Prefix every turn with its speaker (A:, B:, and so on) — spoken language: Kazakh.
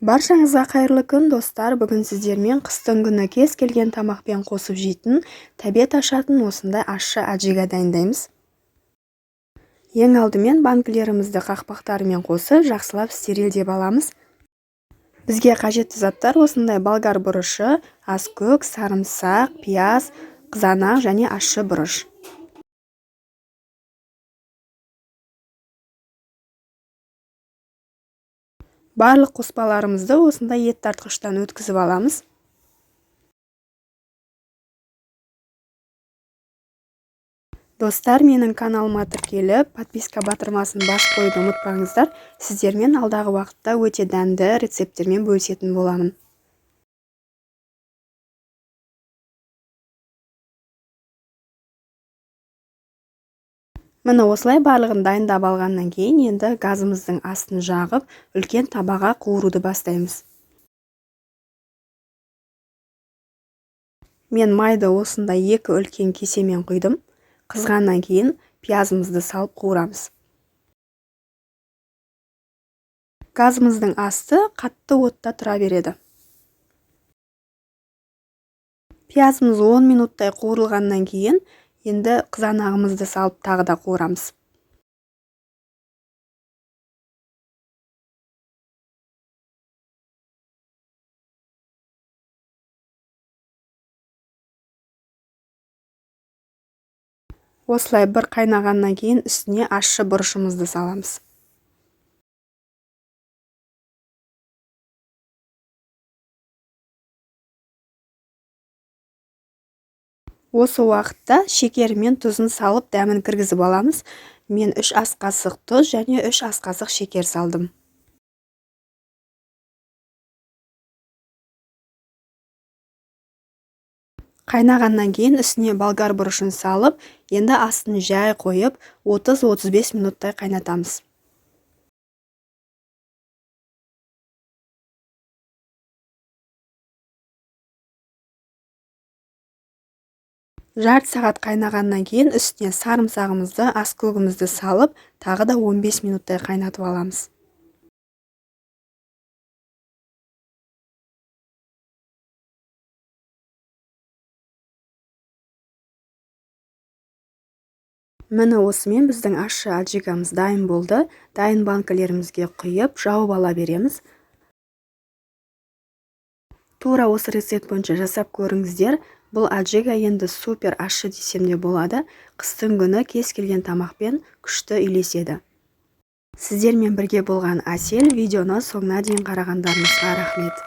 A: Баршаңызға қайырлы күн, достар. Бүгін сіздермен қыстың күні кез келген тамақпен қосып жейтін, тәбет ашатын осындай ащы аджига дайындаймыз. Ең алдымен банкілерімізді қақпақтарымен қосып, жақсылап стерилдеп аламыз. Бізге қажетті заттар осындай болгар бұрышы, аскөк, сарымсақ, пияз, қызанақ және ащы бұрыш. Барлық қоспаларымызды осындай ет тартқыштан өткізіп аламыз. Достар, менің каналыма тіркеліп, подписка батырмасын басып қойуды ұмытпаңыздар. Сіздермен алдағы уақытта өте дәмді рецепттермен бөлісетін боламын. Міне осылай барлығын дайындап алғаннан кейін, енді газымыздың астын жағып, үлкен табаға қуыруды бастаймыз. Мен майды осындай 2 үлкен кесемен құйдым. Қызғаннан кейін пиязымызды салып қуырамыз. Газымыздың асты қатты отта тұра береді. Пиязымыз 10 минуттай қуырылғаннан кейін, енді қызанағымызды салып тағы да қуырамыз. Осылай бір қайнағаннан кейін үстіне ащы бұрышымызды саламыз. Осы уақытта шекері мен тұзын салып дәмін кіргізіп аламыз. Мен 3 ас қасық тұз және 3 ас қасық шекер салдым. Қайнағаннан кейін үстіне болгар бұрышын салып, енді астын жай қойып, 30-35 минуттай қайнатамыз. Жарты сағат қайнағаннан кейін үстіне сарымсағымызды, аскөгімізді салып, тағы да 15 минуттай қайнатып аламыз. Міне осымен біздің ащы аджигамыз дайын болды. Дайын банкілерімізге құйып, жауып ала береміз. Тура осы рецепт бойынша жасап көріңіздер. Бұл аджига енді супер ащы десем де болады. Қыстың күні кез келген тамақпен күшті үйлеседі. Сіздермен бірге болған Әсел. Видеоны соңына дейін қарағандарыңызға рахмет.